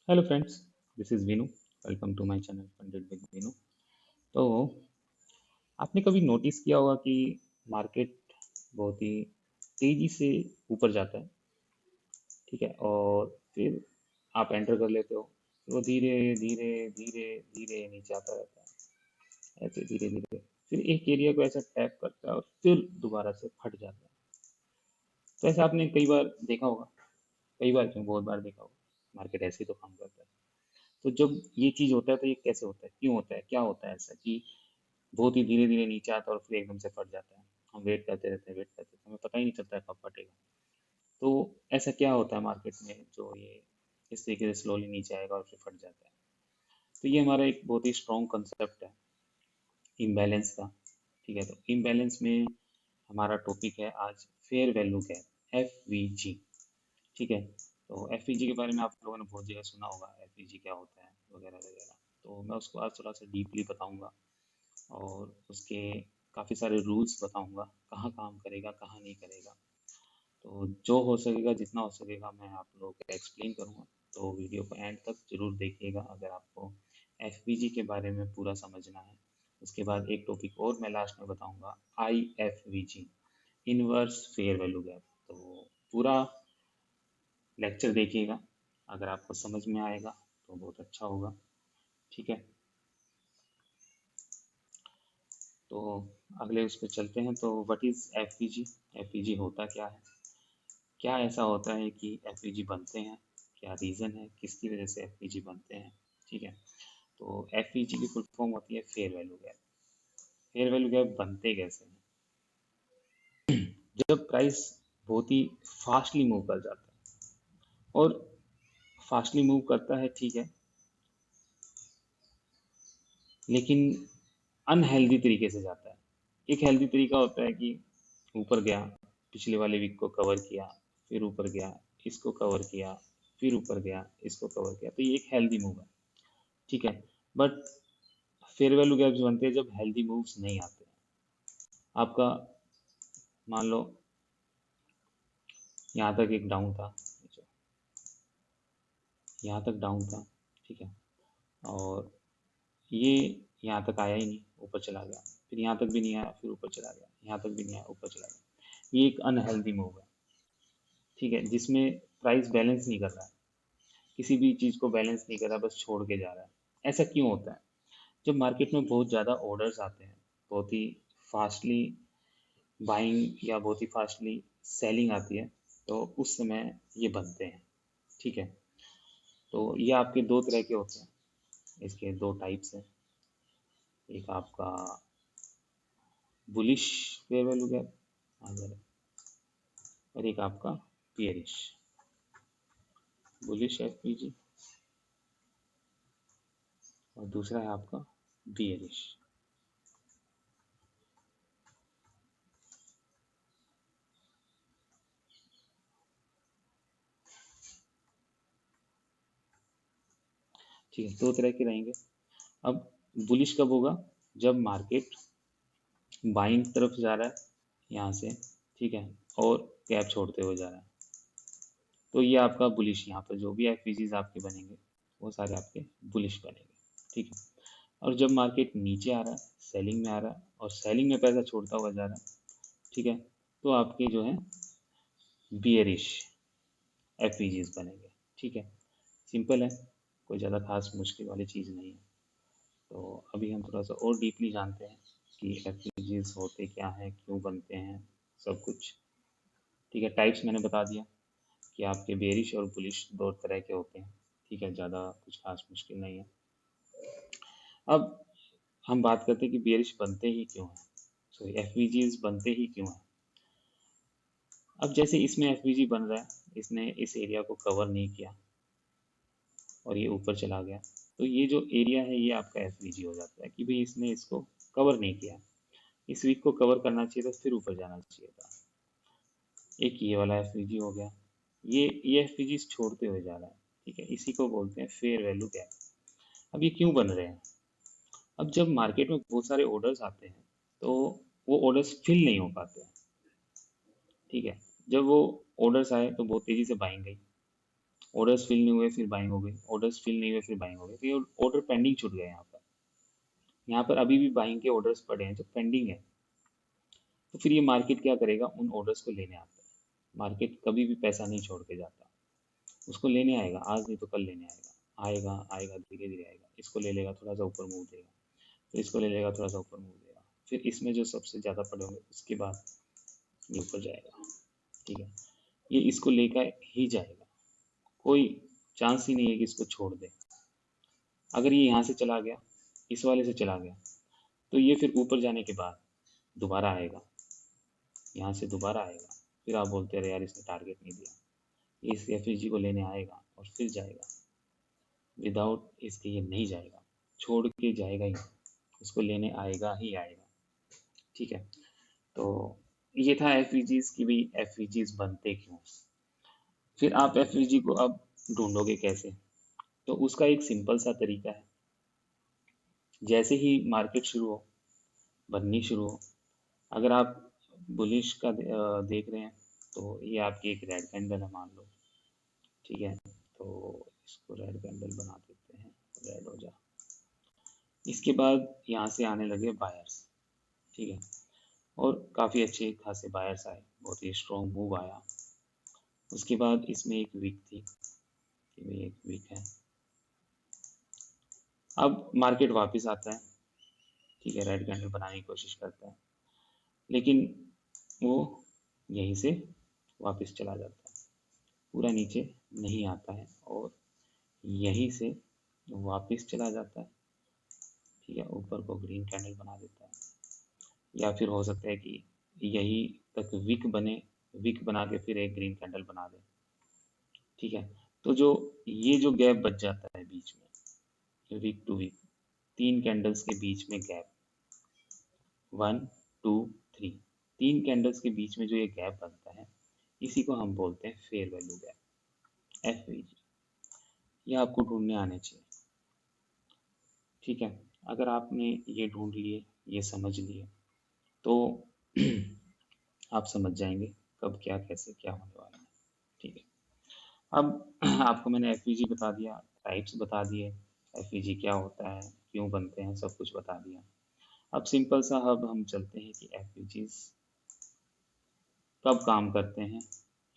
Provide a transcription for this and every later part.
Hello friends, this is Vinu. Welcome to my channel Pandit with Vinu. तो आपने कभी नोटिस किया होगा कि मार्केट बहुत ही तेज़ी से ऊपर जाता है, ठीक है, और फिर आप एंटर कर लेते हो, फिर वो धीरे धीरे धीरे धीरे नीचे आता रहता है, ऐसे धीरे धीरे फिर एक एरिया को ऐसा टैप करता है और फिर दोबारा से फट जाता है। तो ऐसा आपने कई बार देखा होगा, कई बार क्यों, बहुत बार देखा होगा। मार्केट ऐसे ही तो काम करता है। तो जब ये चीज़ होता है तो ये कैसे होता है, क्यों होता है, क्या होता है ऐसा कि बहुत ही धीरे धीरे नीचे आता है और फिर एकदम से फट जाता है। हम वेट करते रहते हैं, वेट करते रहते हैं, हमें पता ही नहीं चलता है कब फटेगा। तो ऐसा क्या होता है मार्केट में जो ये इस तरीके से स्लोली नीचे आएगा और फिर फट जाता है। तो ये हमारा एक बहुत ही स्ट्रॉन्ग कंसेप्ट है इम्बैलेंस का। ठीक है, तो इम्बैलेंस में हमारा टॉपिक है आज फेयर वैल्यू गैप, FVG। ठीक है, तो FVG के बारे में आप लोगों ने बहुत जगह सुना होगा, FVG क्या होता है वगैरह वगैरह। तो मैं उसको आज थोड़ा सा डीपली बताऊंगा और उसके काफ़ी सारे रूल्स बताऊंगा, कहाँ काम करेगा कहाँ नहीं करेगा। तो जो हो सकेगा, जितना हो सकेगा, मैं आप लोगों को एक्सप्लेन करूंगा। तो वीडियो को एंड तक जरूर देखिएगा अगर आपको FVG के बारे में पूरा समझना है। उसके बाद एक टॉपिक और मैं लास्ट में बताऊंगा, IFVG, inverse fair value gap. तो पूरा लेक्चर देखिएगा, अगर आपको समझ में आएगा तो बहुत अच्छा होगा। ठीक है, तो अगले उस पर चलते हैं। तो व्हाट इज़ FVG? FVG होता क्या है, क्या ऐसा होता है कि FVG बनते हैं, क्या रीज़न है किसकी वजह से FVG बनते हैं। ठीक है, तो FVG की फुल फॉर्म होती है fair value gap. Fair value gap बनते कैसे हैं? जब प्राइस बहुत ही फास्टली मूव कर जाता है, और फास्टली मूव करता है, ठीक है, लेकिन अनहेल्दी तरीके से जाता है। एक हेल्दी तरीका होता है कि ऊपर गया, पिछले वाले वीक को कवर किया, फिर ऊपर गया, इसको कवर किया, फिर ऊपर गया, इसको कवर किया, तो ये एक हेल्दी मूव है। ठीक है, बट फेयर वैल्यू गैप्स बनते हैं जब हेल्दी मूव्स नहीं आते हैं। आपका मान लो यहाँ तक एक डाउन था, यहाँ तक डाउन था, ठीक है, और ये यहाँ तक आया ही नहीं, ऊपर चला गया, फिर यहाँ तक भी नहीं आया, फिर ऊपर चला गया, यहाँ तक भी नहीं आया, ऊपर चला गया। ये एक अनहेल्दी मूव है, ठीक है, जिसमें प्राइस बैलेंस नहीं कर रहा है, किसी भी चीज़ को बैलेंस नहीं कर रहा, बस छोड़ के जा रहा है। ऐसा क्यों होता है? जब मार्केट में बहुत ज़्यादा ऑर्डर्स आते हैं, बहुत ही फास्टली बाइंग या बहुत ही फास्टली सेलिंग आती है, तो उस समय ये बनते हैं। ठीक है, तो ये आपके दो तरह के होते हैं, इसके दो टाइप्स हैं। एक आपका बुलिश फेयर वैल्यू गैप और एक आपका बियरिश, बुलिश FVG, और दूसरा है आपका बियरिश। ठीक है, दो तरह के रहेंगे। अब बुलिश कब होगा? जब मार्केट बाइंग तरफ जा रहा है यहाँ से, ठीक है, और गैप छोड़ते हुए जा रहा है, तो ये आपका बुलिश। यहाँ पर जो भी FVGs आपके बनेंगे वो सारे आपके बुलिश बनेंगे। ठीक है, और जब मार्केट नीचे आ रहा है, सेलिंग में आ रहा है, और सेलिंग में पैसा छोड़ता हुआ जा रहा है, ठीक है, तो आपके जो है बियरिश FVGs बनेंगे। ठीक है, सिंपल है, कोई ज़्यादा खास मुश्किल वाली चीज़ नहीं है। तो अभी हम थोड़ा सा और डीपली जानते हैं कि FVGs होते क्या हैं, क्यों बनते हैं, सब कुछ। ठीक है, टाइप्स मैंने बता दिया कि आपके बेरिश और बुलिश दो तरह के होते हैं। ठीक है, ज़्यादा कुछ खास मुश्किल नहीं है। अब हम बात करते हैं कि बेरिश बनते ही क्यों हैं, सॉरी FVGs बनते ही क्यों हैं। अब जैसे इसमें FVG बन रहा है, इसने इस एरिया को कवर नहीं किया और ये ऊपर चला गया, तो ये जो एरिया है ये आपका FVG हो जाता है कि भाई इसने इसको कवर नहीं किया, इस वीक को कवर करना चाहिए था, फिर ऊपर जाना चाहिए था। एक ये वाला FVG हो गया, ये FVG छोड़ते हुए जा रहा है। ठीक है, इसी को बोलते हैं फेयर वैल्यू गैप। अब ये क्यों बन रहे हैं? अब जब मार्केट में बहुत सारे ऑर्डर्स आते हैं, तो वो ऑर्डर्स फिल नहीं हो पाते हैं। ठीक है, जब वो ऑर्डर्स आए तो बहुत तेजी से बाइंग गई, ऑर्डर्स फिल नहीं हुए फिर बाइंग हो गई, ऑर्डर्स फिल नहीं हुए फिर बाइंग हो गई, तो ये ऑर्डर पेंडिंग छूट गए यहाँ पर। यहाँ पर अभी भी बाइंग के ऑर्डर्स पड़े हैं जो पेंडिंग है। तो फिर ये मार्केट क्या करेगा, उन ऑर्डर्स को लेने आता है। मार्केट कभी भी पैसा नहीं छोड़ के जाता, उसको लेने आएगा, आज नहीं तो कल लेने आएगा, आएगा आएगा धीरे धीरे आएगा, इसको ले लेगा थोड़ा सा ऊपर मूव देगा, फिर इसको ले लेगा थोड़ा सा ऊपर मूव देगा, फिर इसमें जो सबसे ज़्यादा पड़े होंगे उसके बाद ये ऊपर जाएगा। ठीक है, ये इसको लेकर ही जाएगा, कोई चांस ही नहीं है कि इसको छोड़ दे। अगर ये यहाँ से चला गया, इस वाले से चला गया, तो ये फिर ऊपर जाने के बाद दोबारा आएगा, यहाँ से दोबारा आएगा, फिर आप बोलते रहे यार इसने टारगेट नहीं दिया, ये इस एफ को लेने आएगा और फिर जाएगा, विदाउट इसके ये नहीं जाएगा, छोड़ के जाएगा ही नहीं, इसको लेने आएगा ही आएगा। ठीक है, तो ये था एफ की भी, एफ बनते क्यों। फिर आप एफ को अब ढूंढोगे कैसे, तो उसका एक सिंपल सा तरीका है। जैसे ही मार्केट शुरू हो, बननी शुरू हो, अगर आप बुलिश का देख रहे हैं, तो ये आपकी एक रेड कैंडल है मान लो। ठीक है, तो इसको रेड कैंडल बना देते हैं, रेड हो जा। इसके बाद यहाँ से आने लगे बायर्स। ठीक है, और काफ़ी अच्छे खासे बायर्स आए, बहुत ही स्ट्रॉन्ग मूव आया। उसके बाद इसमें एक वीक थी, ये भी एक वीक है। अब मार्केट वापस आता है, ठीक है, रेड कैंडल बनाने की कोशिश करता है, लेकिन वो यहीं से वापस चला जाता है, पूरा नीचे नहीं आता है और यहीं से वापस चला जाता है। ठीक है, ऊपर को ग्रीन कैंडल बना देता है, या फिर हो सकता है कि यही तक विक बने, विक बना के फिर एक ग्रीन कैंडल बना दे। ठीक है, तो जो ये जो गैप बच जाता है बीच में, वीक टू वीक, 3 कैंडल्स के बीच में गैप, 1 2 3, 3 कैंडल्स के बीच में जो ये गैप बनता है, इसी को हम बोलते हैं फेयर वैल्यू गैप, एफ। ये आपको ढूंढने आने चाहिए। ठीक है, अगर आपने ये ढूंढ लिए, ये समझ लिए, तो आप समझ जाएंगे कब क्या कैसे क्या होने वाला है। ठीक है, अब आपको मैंने एफ बता दिया, टाइप्स बता दिए, एफ क्या होता है, क्यों बनते हैं, सब कुछ बता दिया। अब सिंपल सा अब हम चलते हैं कि एफ कब काम करते हैं,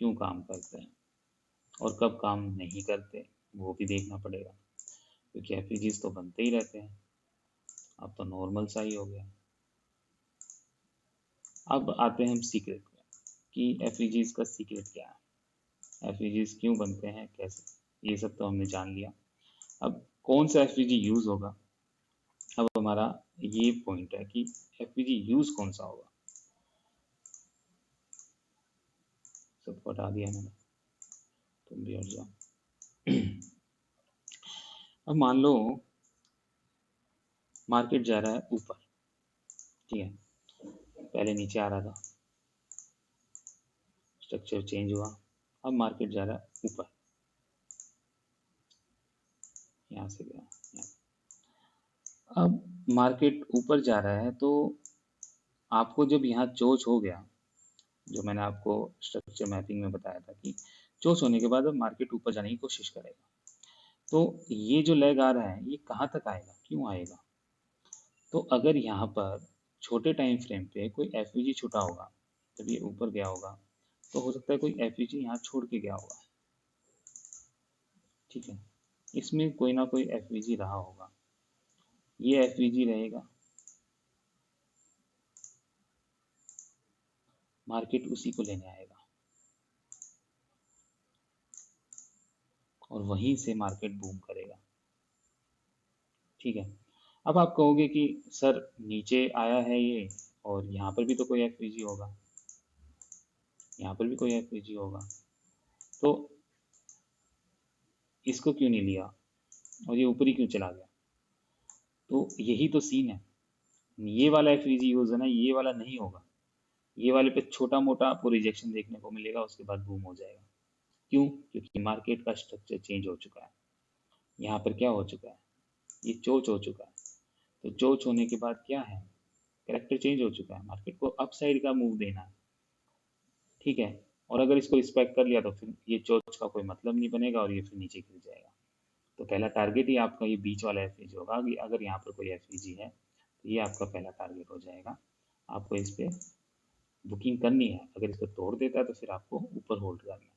क्यों काम करते हैं, और कब काम नहीं करते, वो भी देखना पड़ेगा, क्योंकि एफ तो बनते ही रहते हैं। अब तो नॉर्मल सा ही हो गया। अब आते हैं हम सीक्रेट में, कि एफ का सीक्रेट क्या है, एफ क्यों बनते हैं, कैसे, ये सब तो हमने जान लिया। अब कौन सा एफ यूज होगा, अब हमारा ये पॉइंट है कि एफ यूज कौन सा होगा। सबको हटा दिया मैंने, तुम भी हट जाओ। अब मान लो मार्केट जा रहा है ऊपर, ठीक है, पहले नीचे आ रहा था, स्ट्रक्चर चेंज हुआ, अब मार्केट जा रहा है ऊपर, यहाँ से गया यहाँ। अब मार्केट ऊपर जा रहा है, तो आपको जब यहाँ चोच हो गया, जो मैंने आपको स्ट्रक्चर मैपिंग में बताया था कि चोच होने के बाद अब मार्केट ऊपर जाने की कोशिश करेगा, तो ये जो लेग आ रहा है ये कहाँ तक आएगा, क्यों आएगा। तो अगर यहाँ पर छोटे टाइम फ्रेम पे कोई एफ छूटा होगा, जब ये ऊपर गया होगा, तो हो सकता है कोई एफ यहाँ छोड़ के गया होगा। ठीक है, इसमें कोई ना कोई एफ रहा होगा, ये एफ रहेगा, मार्केट उसी को लेने आएगा और वहीं से मार्केट बूम करेगा। ठीक है, अब आप कहोगे कि सर नीचे आया है ये, और यहाँ पर भी तो कोई एफ होगा, यहाँ पर भी कोई एफ होगा, तो इसको क्यों नहीं लिया और ये ऊपर ही क्यों चला गया। तो यही तो सीन है, ये वाला एफ यूज है ना, ये वाला नहीं होगा, ये वाले पे छोटा मोटा आपको रिजेक्शन देखने को मिलेगा, उसके बाद बूम हो जाएगा। क्यों, क्योंकि मार्केट का स्ट्रक्चर चेंज हो चुका है, यहाँ पर क्या हो चुका है, ये चोच हो चुका है, तो चोच होने के बाद क्या है, कैरेक्टर चेंज हो चुका है, मार्केट को अप साइड का मूव देना है। ठीक है, और अगर इसको रिस्पेक्ट कर लिया तो फिर ये चोच का कोई मतलब नहीं बनेगा और ये फिर नीचे गिर जाएगा। तो पहला टारगेट ही आपका ये बीच वाला एफ होगा कि अगर यहाँ पर कोई एफ है तो ये आपका पहला टारगेट हो जाएगा। आपको इस पर बुकिंग करनी है, अगर इसको तोड़ देता है तो फिर आपको ऊपर होल्ड करना है,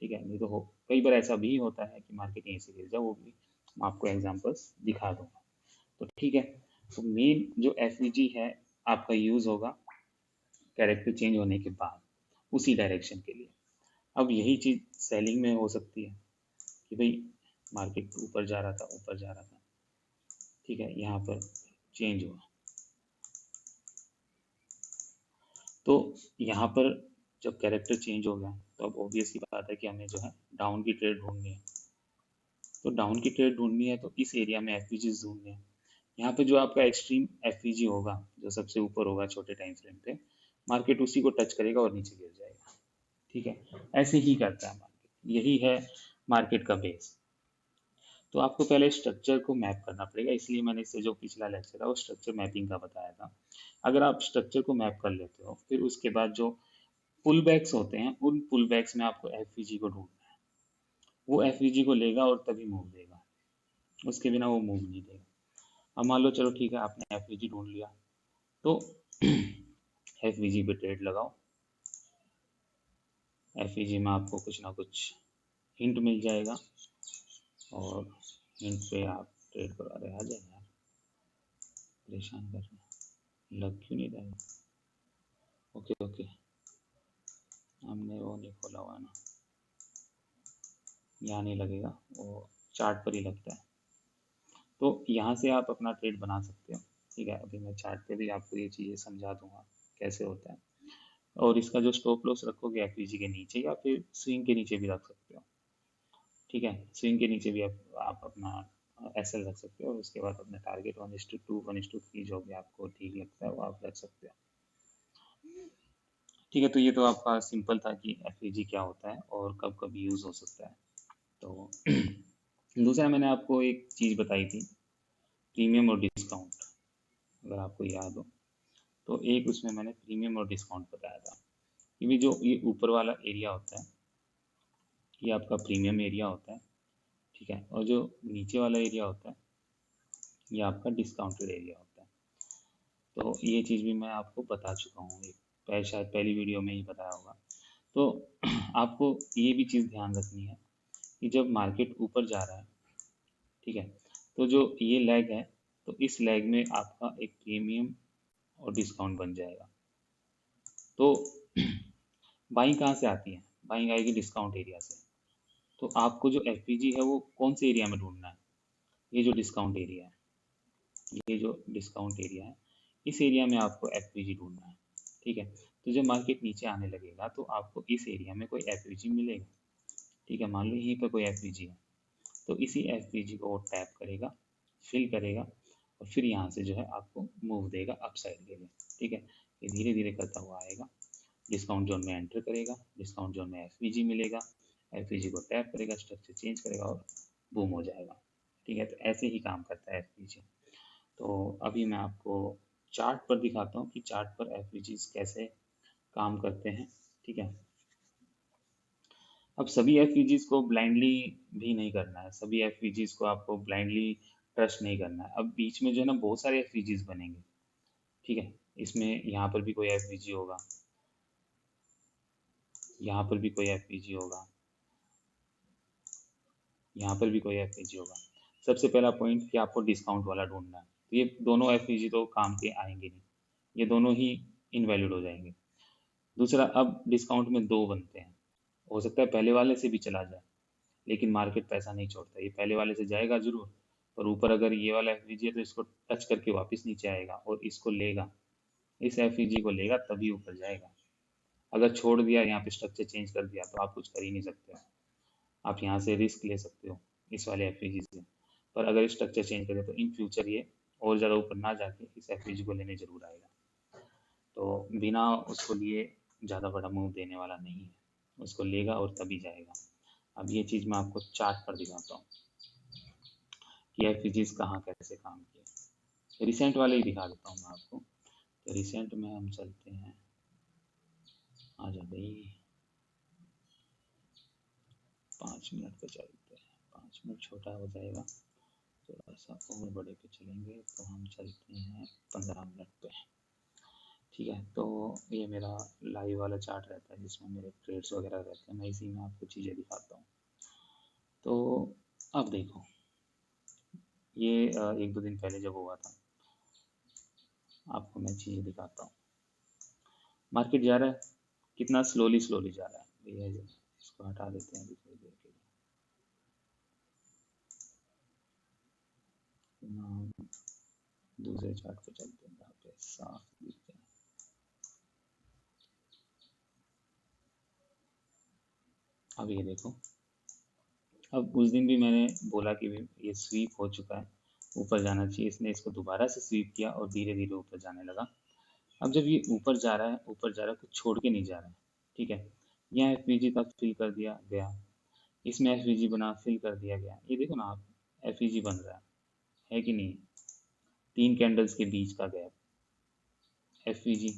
ठीक है। नहीं तो कई बार ऐसा भी होता है कि मार्केट यहीं से गिर जाए, वो भी मैं आपको एग्जांपल्स दिखा दूंगा। तो ठीक है, तो मेन जो एफ है आपका यूज होगा कैरेक्टर चेंज होने के बाद उसी डायरेक्शन के लिए। अब यही चीज सेलिंग में हो सकती है कि भाई मार्केट ऊपर जा रहा था, ऊपर जा रहा था, ठीक है, यहाँ पर चेंज हुआ, तो यहाँ पर जब कैरेक्टर चेंज हो गया तो अब ऑब्वियस ही बात है कि हमें जो है डाउन की ट्रेड ढूंढनी है। तो डाउन की ट्रेड ढूंढनी है तो इस एरिया में एफ ढूंढने हैं। यहाँ पे जो आपका एक्सट्रीम एफ होगा, जो सबसे ऊपर होगा छोटे टाइम फ्रेम पे, मार्केट उसी को टच करेगा और नीचे गिर जाएगा, ठीक है। ऐसे ही करता है मार्केट, यही है मार्केट का बेस। तो आपको पहले स्ट्रक्चर को मैप करना पड़ेगा, इसलिए मैंने इससे जो पिछला लेक्चर था वो स्ट्रक्चर मैपिंग का बताया था। अगर आप स्ट्रक्चर को मैप कर लेते हो, फिर उसके बाद जो पुल बैक्स होते हैं, उन पुल बैक्स में आपको एफ को ढूंढना है। वो एफ को लेगा और तभी मूव देगा, उसके बिना वो मूव नहीं देगा। अब मान लो चलो ठीक है, आपने एफ ढूंढ लिया, तो एफ पे ट्रेड लगाओ। एफ में आपको कुछ ना कुछ हिंट मिल जाएगा और हिंट पे आप ट्रेड करा रहे। आ जाए यार, परेशान कर रहे, लग क्यों नहीं रहा है? ओके ओके, हमने वो नहीं खोला हुआ ना, यहाँ नहीं लगेगा, वो चार्ट पर ही लगता है। तो यहाँ से आप अपना ट्रेड बना सकते हो, ठीक है। अभी मैं चार्ट पे भी आपको ये चीज़ें समझा दूंगा कैसे होता है। और इसका जो स्टॉप लॉस रखोगे एफ के नीचे या फिर स्विंग के नीचे भी रख सकते हो, ठीक है। स्विंग के नीचे भी आप अपना एसएल रख सकते हो, और उसके बाद अपना टारगेट 1:2 1:3 जो भी आपको ठीक लगता है वो आप रख सकते हो, ठीक है। तो ये तो आपका सिंपल था कि एफ क्या होता है और कब कब यूज़ हो सकता है। तो दूसरा मैंने आपको एक चीज़ बताई थी, प्रीमियम और डिस्काउंट, अगर आपको याद हो तो एक उसमें मैंने प्रीमियम और डिस्काउंट बताया था कि भी जो ये ऊपर वाला एरिया होता है ये आपका प्रीमियम एरिया होता है, ठीक है। और जो नीचे वाला एरिया होता है ये आपका डिस्काउंटेड एरिया होता है। तो ये चीज़ भी मैं आपको बता चुका हूँ, एक शायद पहली वीडियो में ही बताया होगा। तो आपको ये भी चीज़ ध्यान रखनी है कि जब मार्केट ऊपर जा रहा है, ठीक है, तो जो ये लैग है, तो इस लैग में आपका एक प्रीमियम और डिस्काउंट बन जाएगा। तो बाइंग कहाँ से आती है? बाइंग आएगी डिस्काउंट एरिया से। तो आपको जो एफ है वो कौन से एरिया में ढूंढना है? ये जो डिस्काउंट एरिया है, ये जो डिस्काउंट एरिया है, इस एरिया में आपको एफ ढूंढना है, ठीक है। तो जब मार्केट नीचे आने लगेगा तो आपको इस एरिया में कोई एफ मिलेगा, ठीक है। मान लो यहीं पर कोई एफ है, तो इसी एफ को वो टैप करेगा, फिल करेगा, और फिर यहाँ से जो है आपको मूव देगा अप साइड के लिए, ठीक है। ये धीरे धीरे करता हुआ आएगा, डिस्काउंट जोन में एंटर करेगा, डिस्काउंट जोन में एफ मिलेगा, एफ को टैप करेगा, स्ट्रक्चर चेंज करेगा और बूम हो जाएगा, ठीक है। तो ऐसे ही काम करता है एफ। तो अभी मैं आपको चार्ट पर दिखाता हूँ कि चार्ट पर एफ कैसे काम करते हैं, ठीक है। अब सभी एफ को ब्लाइंडली भी नहीं करना है, सभी एफ को आपको ब्लाइंडली ट्रस्ट नहीं करना है। अब बीच में जो है ना बहुत सारे एफ बनेंगे, ठीक है। इसमें यहाँ पर भी कोई एफ होगा, यहाँ पर भी कोई एफ होगा, यहाँ पर भी कोई एफ होगा। सबसे पहला पॉइंट कि आपको डिस्काउंट वाला ढूंढना है, तो ये दोनों एफ तो काम के आएंगे नहीं, ये दोनों ही इनवैलिड हो जाएंगे। दूसरा, अब डिस्काउंट में दो बनते हैं, हो सकता है पहले वाले से भी चला जाए, लेकिन मार्केट पैसा नहीं छोड़ता, ये पहले वाले से जाएगा जरूर, पर ऊपर अगर ये वाला एफ है तो इसको टच करके वापस नीचे आएगा और इसको लेगा, इस एफ को लेगा तभी ऊपर जाएगा। अगर छोड़ दिया, यहाँ पे स्ट्रक्चर चेंज कर दिया, तो आप कुछ कर ही नहीं सकते। आप यहाँ से रिस्क ले सकते हो इस वाले एफ से, पर अगर स्ट्रक्चर चेंज करें तो इन फ्यूचर ये और ज़्यादा ऊपर ना जाके इस एफ को लेने जरूर आएगा। तो बिना उसको लिए ज़्यादा बड़ा मूव देने वाला नहीं है, उसको लेगा और तभी जाएगा। अब ये चीज़ मैं आपको चार्ट पर दिखाता हूँ कि एफ कहाँ कैसे काम किए। रिसेंट वाले ही दिखा देता हूँ मैं आपको। तो रिसेंट में हम चलते हैं, आ जा भाई, 5 मिनट पे चलते हैं, 5 मिनट छोटा हो जाएगा, थोड़ा सा और बड़े पे चलेंगे तो हम चलते हैं 15 मिनट पे। ठीक है, तो ये मेरा लाइव वाला चार्ट रहता है जिसमें मेरे ट्रेड्स वगैरह रहते हैं, मैं इसी में आपको चीज़ें दिखाता हूँ। तो अब देखो, ये 1-2 दिन पहले जब हुआ था, आपको मैं चीज़ें दिखाता हूँ। मार्केट जा रहा है, कितना स्लोली स्लोली जा रहा है, ये इसको हटा देते हैं अभी थोड़ी देर के लिए। हम दूसरे चार्ट पे चलते हैं जहाँ पे साफ दिखते हैं। अब ये देखो, अब उस दिन भी मैंने बोला कि ये स्वीप हो चुका है, ऊपर जाना चाहिए, इसने इसको दोबारा से स्वीप किया और धीरे धीरे ऊपर जाने लगा। अब जब ये ऊपर जा रहा है, ऊपर जा रहा है, कुछ छोड़ के नहीं जा रहा है। ठीक है, यहाँ एफवीजी तक फिल कर दिया गया, इसमें एफवीजी बना फिल कर दिया गया, ये देखो ना आप, एफवीजी बन रहा है कि नहीं, 3 कैंडल्स के बीच का गैप, एफवीजी,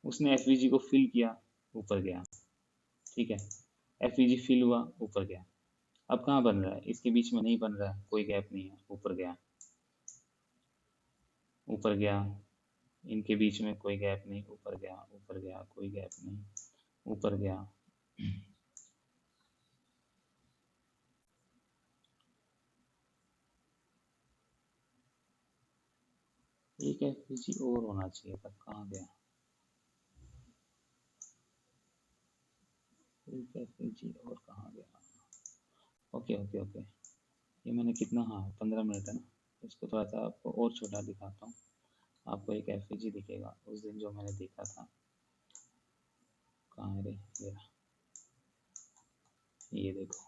उसने एफवीजी को फिल किया, ऊपर गया। ठीक है, एफवीजी फिल हुआ, ऊपर गया। अब कहाँ बन रहा है, इसके बीच में नहीं बन रहा है, कोई गैप नहीं है, ऊपर गया, ऊपर गया, इनके बीच में कोई गैप नहीं, ऊपर गया, ऊपर गया, कोई गैप नहीं, ऊपर गया। एक एफवीजी और होना चाहिए था, कहाँ गया, एक एफवीजी और कहाँ गया। ओके ओके ओके, ये मैंने कितना, हाँ 15 मिनट है ना, इसको थोड़ा सा आपको और छोटा दिखाता हूँ, आपको एक एफवीजी दिखेगा उस दिन जो मैंने देखा था। कहाँ है रे मेरा, ये देखो,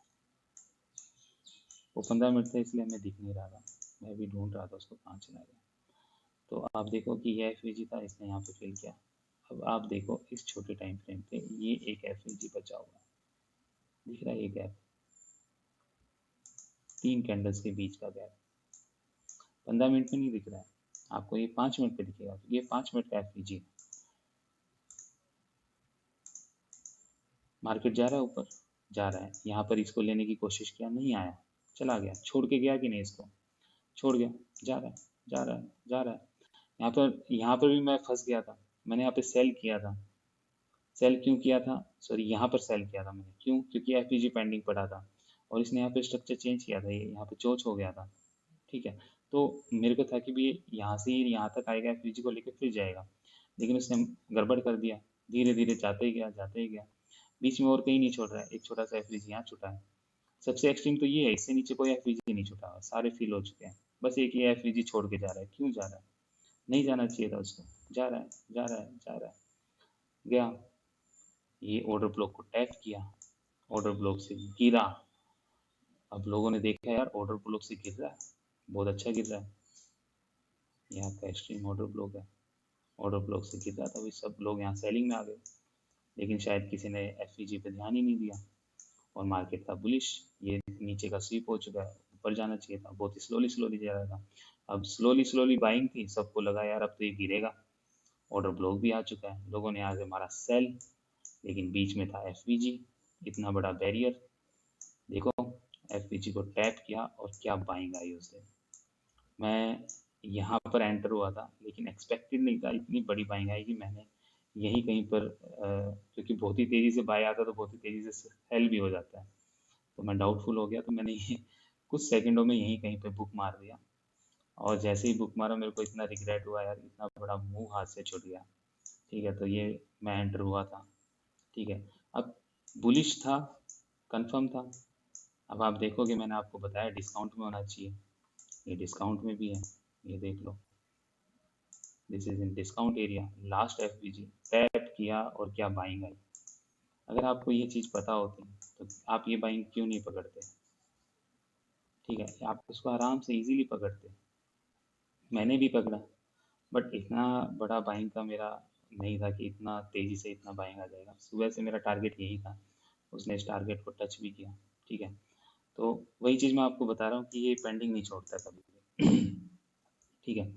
वो 15 मिनट था इसलिए हमें दिख नहीं रहा था, मैं भी ढूंढ रहा था उसको, कहाँ चला गया। तो आप देखो कि ये एफवीजी था, इसने यहाँ पे फिल किया। अब आप देखो इस छोटे टाइम फ्रेम पे ये एक एफवीजी बचा हुआ है, दिख रहा है ये गैप, 3 कैंडल्स के बीच का गैप, 15 मिनट में नहीं दिख रहा है आपको, ये 5 मिनट पे दिखेगा, तो ये 5 मिनट का एफवीजी। मार्केट जा रहा है ऊपर, जा रहा है, यहाँ पर इसको लेने की कोशिश किया, नहीं आया, चला गया, छोड़ के गया कि नहीं, इसको छोड़ गया, जा रहा है, जा रहा है, जा रहा है। यहाँ पर भी मैं फंस गया था, मैंने यहाँ पे सेल किया था, सेल क्यों किया था, सॉरी यहाँ पर सेल किया था मैंने, क्यों, क्योंकि एफपीजी पेंडिंग पड़ा था और इसने यहाँ पे स्ट्रक्चर चेंज किया था, ये यहाँ पे चोच हो गया था। ठीक है, तो मेरे को था कि भी यहाँ से ही यहाँ तक आएगा, एफपीजी को लेकर फिर जाएगा, लेकिन उसने गड़बड़ कर दिया, धीरे धीरे जाते ही गया, जाते ही गया, बीच में और कहीं नहीं छोड़ रहा है, एक छोटा सा एफपीजी यहाँ छुटा है। सबसे एक्सट्रीम तो ये है, इससे नीचे कोई एफपीजी नहीं छुटा हुआ, सारे फिल हो चुके हैं, बस एक ये एफपीजी छोड़ के जा रहा है, क्यों जा रहा है, नहीं जाना चाहिए था उसको, जा रहा है, जा रहा है, जा रहा है, गया, ये ऑर्डर ब्लॉक को टैप किया, ऑर्डर ब्लॉक से गिरा। अब लोगों ने देखा यार ऑर्डर ब्लॉक से गिर रहा है, बहुत अच्छा गिर रहा है, ये आपका एक्सट्रीम ऑर्डर ब्लॉक है, ऑर्डर ब्लॉक से गिर रहा था, वही सब लोग यहाँ सेलिंग में आ गए, लेकिन शायद किसी ने एफईजी पे ध्यान ही नहीं दिया और मार्केट था बुलिश, ये नीचे का स्वीप हो चुका है, ऊपर जाना चाहिए था, बहुत ही स्लोली स्लोली जा रहा था। अब स्लोली स्लोली बाइंग थी, सबको लगा यार अब तो ये गिरेगा, ऑर्डर ब्लॉक भी आ चुका है, लोगों ने आगे मारा सेल, लेकिन बीच में था एफवीजी, इतना बड़ा बैरियर, देखो एफवीजी को टैप किया और क्या बाइंग आई उस दिन। मैं यहाँ पर एंटर हुआ था लेकिन एक्सपेक्टेड नहीं था इतनी बड़ी बाइंग आएगी, मैंने यहीं कहीं पर क्योंकि बहुत ही तेज़ी से बाय आता तो बहुत ही तेज़ी से सेल भी हो जाता है, तो मैं डाउटफुल हो गया, तो मैंने ये कुछ सेकंडों में यहीं कहीं पे बुक मार दिया, और जैसे ही बुक मारा मेरे को इतना रिग्रेट हुआ यार, इतना बड़ा मुंह हाथ से छूट गया। ठीक है, तो ये मैं एंटर हुआ था। ठीक है, अब बुलिश था, कंफर्म था। अब आप देखोगे मैंने आपको बताया डिस्काउंट में होना चाहिए, ये डिस्काउंट में भी है, ये देख लो, this is in discount area, last FBG tap किया और क्या बाइंग आई। अगर आपको ये चीज़ पता होती तो आप ये बाइंग क्यों नहीं पकड़ते। ठीक है, आप उसको आराम से इजीली पकड़ते, मैंने भी पकड़ा, बट इतना बड़ा बाइंग का मेरा नहीं था कि इतना तेज़ी से इतना बाइंग आ जाएगा, सुबह से मेरा टारगेट यही था, उसने इस टारगेट को टच भी किया। ठीक है, तो वही चीज़ मैं आपको बता रहा हूँ कि ये पेंडिंग नहीं छोड़ता कभी भी। ठीक है,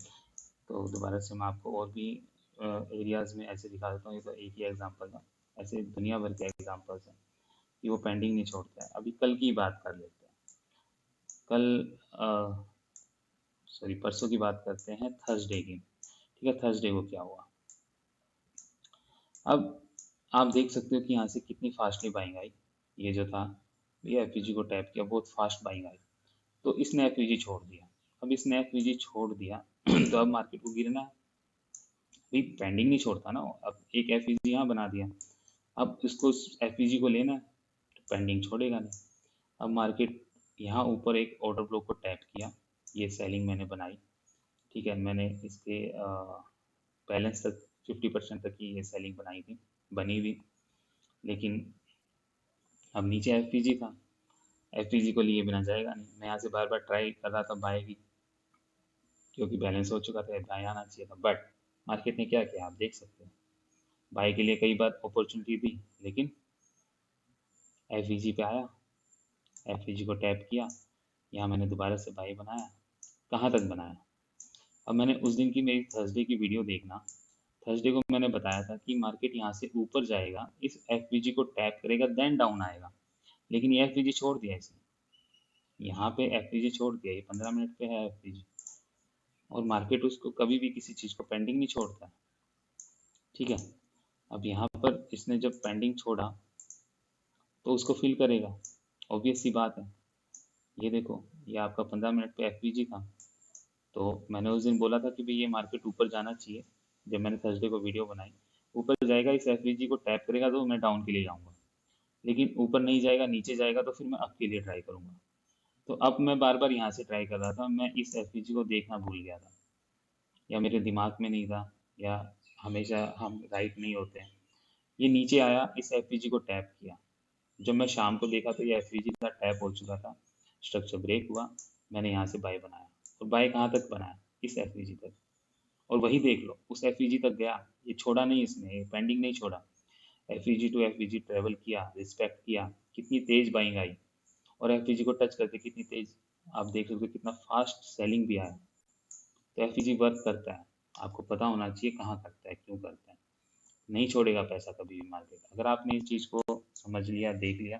तो दोबारा से मैं आपको और भी एरियाज़ में ऐसे दिखा देता हूँ, ये तो एक ही एग्जांपल था, ऐसे दुनिया भर के एग्जांपल्स हैं। कि वो पेंडिंग नहीं छोड़ता है। अभी कल की बात कर लेते हैं। कल सॉरी परसों की बात करते हैं, थर्सडे की। ठीक है, थर्सडे को क्या हुआ। अब आप देख सकते हो कि यहाँ से कितनी फास्टली बाइंग आई। ये जो था, ये एफवीजी को टैप किया, बहुत फास्ट बाइंग आई। तो इसने एफवीजी छोड़ दिया। अब इसने एफवीजी छोड़ दिया तो अब मार्केट को गिरना है। भाई पेंडिंग नहीं छोड़ता ना वो। अब एक एफवीजी यहाँ बना दिया, अब इसको एफवीजी को लेना है तो पेंडिंग छोड़ेगा नहीं। अब मार्केट यहाँ ऊपर एक ऑर्डर ब्लॉक को टैप किया, ये सेलिंग मैंने बनाई। ठीक है, मैंने इसके बैलेंस तक 50% तक की ये सेलिंग बनाई थी, बनी हुई। लेकिन अब नीचे एफपीजी था, एफपीजी को लिए बिना जाएगा नहीं। मैं यहाँ से बार बार ट्राई कर रहा था बाय की, क्योंकि बैलेंस हो चुका था, बाय आना चाहिए था। बट मार्केट ने क्या किया आप देख सकते हो। बाय के लिए कई बार अपॉर्चुनिटी दी, लेकिन एफईजी पे आया, एफईजी को टैप किया, यहाँ मैंने दोबारा से बाय बनाया। कहाँ तक बनाया। अब मैंने उस दिन की मेरी थर्सडे की वीडियो देखना, थर्सडे को मैंने बताया था कि मार्केट यहाँ से ऊपर जाएगा, इस एफवीजी को टैप करेगा, देन डाउन आएगा। लेकिन ये एफवीजी छोड़ दिया इसने, यहाँ पे एफवीजी छोड़ दिया। ये 15 मिनट पे है एफवीजी, और मार्केट उसको कभी भी किसी चीज़ को पेंडिंग नहीं छोड़ता। ठीक है, अब यहाँ पर इसने जब पेंडिंग छोड़ा तो उसको फिल करेगा, ऑब्वियस सी बात है। ये देखो, ये आपका 15 मिनट पे एफवीजी था। तो मैंने उस दिन बोला था कि भाई ये मार्केट ऊपर जाना चाहिए, जब मैंने थर्सडे को वीडियो बनाई। ऊपर जाएगा, इस एफवीजी को टैप करेगा तो मैं डाउन के लिए जाऊँगा। लेकिन ऊपर नहीं जाएगा, नीचे जाएगा तो फिर मैं अप के लिए ट्राई करूँगा। तो अब मैं बार बार यहाँ से ट्राई कर रहा था, मैं इस एफवीजी को देखना भूल गया था, या मेरे दिमाग में नहीं था, या हमेशा हम राइट नहीं होते हैं। ये नीचे आया, इस एफवीजी को टैप किया। जब मैं शाम को देखा तो ये एफवीजी का टैप हो चुका था, स्ट्रक्चर ब्रेक हुआ। मैंने यहाँ से बाय बनाया, और बाय कहाँ तक बनाया, इस एफवीजी तक। और वही देख लो, उस एफवीजी तक गया, ये छोड़ा नहीं इसने, ये पेंडिंग नहीं छोड़ा। एफवीजी टू एफवीजी ट्रेवल किया, रिस्पेक्ट किया, कितनी तेज बाइंग आई, और एफवीजी को टच करके कितनी तेज, आप देख सकते हो कितना फास्ट सेलिंग भी आया। तो एफवीजी वर्क करता है, आपको पता होना चाहिए कहाँ करता है, क्यों करता है। नहीं छोड़ेगा पैसा कभी भी मार्केट। अगर आपने इस चीज़ को समझ लिया, देख लिया,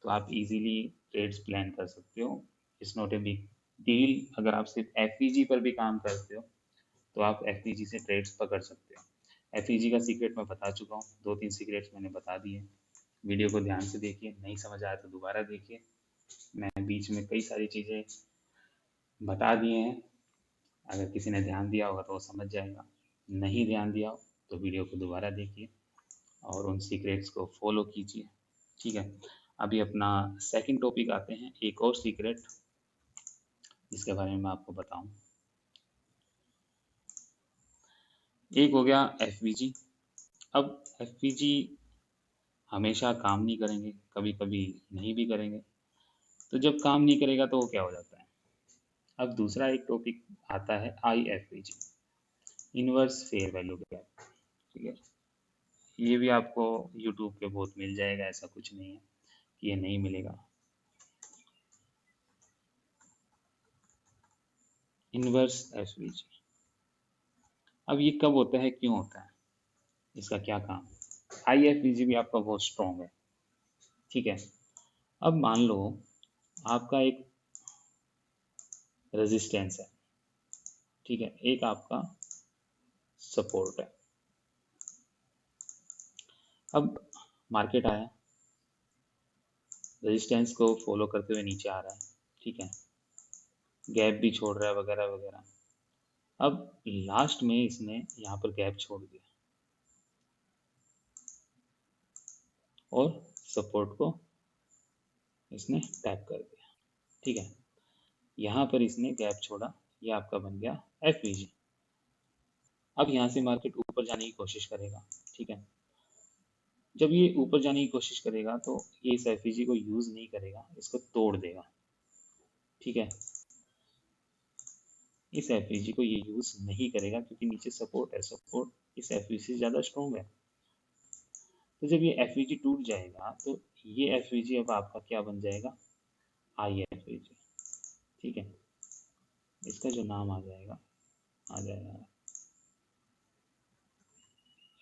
तो आप इजीली ट्रेड्स प्लान कर सकते हो। It's not a big deal. अगर आप सिर्फ एफवीजी पर भी काम करते हो तो आप एफवीजी से ट्रेड्स पकड़ सकते हो। एफवीजी का सीक्रेट मैं बता चुका हूँ, 2-3 सीक्रेट्स मैंने बता दिए। वीडियो को ध्यान से देखिए, नहीं समझ आया तो दोबारा देखिए। मैं बीच में कई सारी चीज़ें बता दिए हैं, अगर किसी ने ध्यान दिया होगा तो वो समझ जाएगा। नहीं ध्यान दिया हो तो वीडियो को दोबारा देखिए और उन सीक्रेट्स को फॉलो कीजिए। ठीक है, अभी अपना सेकंड टॉपिक आते हैं, एक और सीक्रेट जिसके बारे में मैं आपको बताऊं। एक हो गया एफवीजी। अब एफवीजी हमेशा काम नहीं करेंगे, कभी कभी नहीं भी करेंगे। तो जब काम नहीं करेगा तो वो क्या हो जाता है। अब दूसरा एक टॉपिक आता है IFVG, inverse fair value gap. ठीक है, ये भी आपको यूट्यूब पे बहुत मिल जाएगा, ऐसा कुछ नहीं है कि ये नहीं मिलेगा। इनवर्स एफवीजी, अब ये कब होता है, क्यों होता है, इसका क्या काम। IFVG भी आपका बहुत स्ट्रॉन्ग है। ठीक है, अब मान लो आपका एक रेजिस्टेंस है, ठीक है, एक आपका सपोर्ट है। अब मार्केट आया, रेजिस्टेंस को फॉलो करते हुए नीचे आ रहा है, ठीक है, गैप भी छोड़ रहा है वगैरह वगैरह। अब लास्ट में इसने यहाँ पर गैप छोड़ दिया और सपोर्ट को इसने टैप कर दिया। ठीक है, यहाँ पर इसने गैप छोड़ा, ये आपका बन गया एफवीजी। अब यहाँ से मार्केट ऊपर जाने की कोशिश करेगा। ठीक है, जब ये ऊपर जाने की कोशिश करेगा तो ये इस एफवीजी को यूज नहीं करेगा, इसको तोड़ देगा। ठीक है, इस एफवीजी को ये यूज नहीं करेगा क्योंकि नीचे सपोर्ट है, सपोर्ट इस एफवीजी से ज्यादा स्ट्रॉन्ग है। तो जब ये एफवीजी टूट जाएगा तो ये एफवीजी अब आपका क्या बन जाएगा, IFVG। ठीक है, इसका जो नाम आ जाएगा,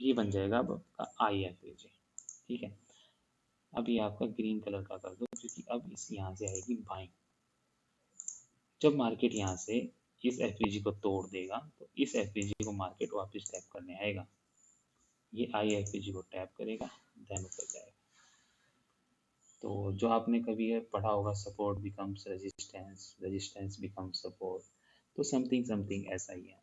ये बन जाएगा अब आपका IFVG। ठीक है, अब ये आपका ग्रीन कलर का कर दो, क्योंकि अब इस यहाँ से आएगी बाइंग। जब मार्केट यहाँ से इस एफईजी को तोड़ देगा तो इस एफईजी को मार्केट वापस टैप करने आएगा। ये आई एफईजी को टैप करेगा, देन ऊपर जाएगा। तो जो आपने कभी ये पढ़ा होगा, support becomes resistance, resistance becomes support, तो समथिंग समथिंग ऐसा ही है।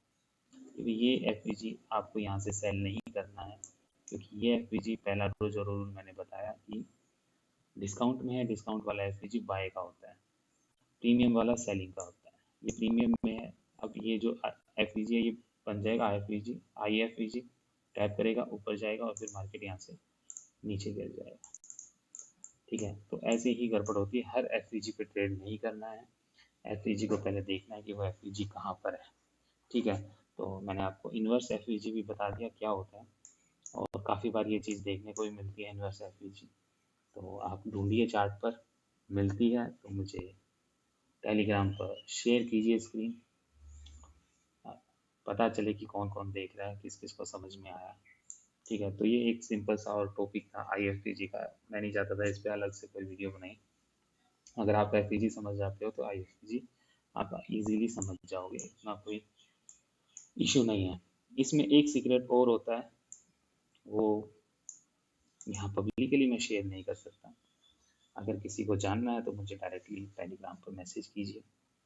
क्योंकि ये एफईजी आपको यहाँ से सेल नहीं करना है, क्योंकि ये एफईजी पहला रोज और रूल मैंने बताया कि डिस्काउंट में है, डिस्काउंट वाला एफईजी बाय का होता है, प्रीमियम वाला सेलिंग का होता है। ये प्रीमियम में है। अब ये जो एफईजी है ये बन जाएगा एफईजी, आई एफईजी टैप करेगा, ऊपर जाएगा और फिर मार्केट यहाँ से नीचे गिर जाएगा। ठीक है, तो ऐसे ही गड़बड़ होती है। हर एफईजी पे ट्रेड नहीं करना है, एफईजी को पहले देखना है कि वो एफईजी कहाँ पर है। ठीक है, तो मैंने आपको इन्वर्स एफईजी भी बता दिया क्या होता है, और काफ़ी बार ये चीज़ देखने को भी मिलती है इन्वर्स एफईजी। तो आप ढूंढिए चार्ट पर, मिलती है तो मुझे टेलीग्राम पर शेयर कीजिए स्क्रीन, पता चले कि कौन कौन देख रहा है, किस किस को समझ में आया। ठीक है, तो ये एक सिंपल सा और टॉपिक था आईएफपीजी का। मैं नहीं चाहता था इस पर अलग से कोई वीडियो बनाई। अगर आप एफपीजी समझ जाते हो तो आईएफपीजी आप इजीली समझ जाओगे, इतना कोई इशू नहीं है। इसमें एक सीक्रेट और होता है, वो यहाँ पब्लिकली मैं शेयर नहीं कर सकता। अगर किसी को जानना है तो मुझे डायरेक्टली टेलीग्राम पर मैसेज कीजिए।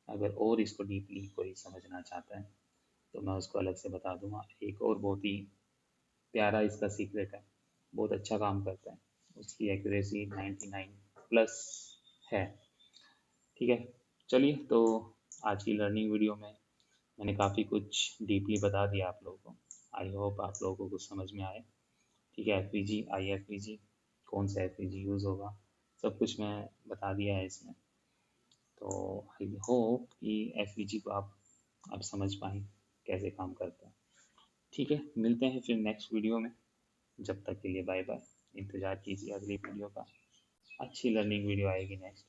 अगर और इसको डीपली कोई समझना चाहता है तो मैं उसको अलग से बता दूंगा। एक और बहुत ही प्यारा इसका सीक्रेट है, बहुत अच्छा काम करता है, उसकी एक्यूरेसी 99 प्लस है। ठीक है, चलिए, तो आज की लर्निंग वीडियो में मैंने काफ़ी कुछ डीपली बता दिया आप लोगों को। आई होप आप लोगों को कुछ समझ में आए। ठीक है, एफवीजी, आई एफवीजी, कौन सा एफवीजी यूज़ होगा, सब कुछ मैं बता दिया है इसमें। तो आई होप कि एफवीजी को आप समझ पाएँ कैसे काम करता है। ठीक है, मिलते हैं फिर नेक्स्ट वीडियो में। जब तक के लिए बाय बाय। इंतज़ार कीजिए अगली वीडियो का, अच्छी लर्निंग वीडियो आएगी नेक्स्ट।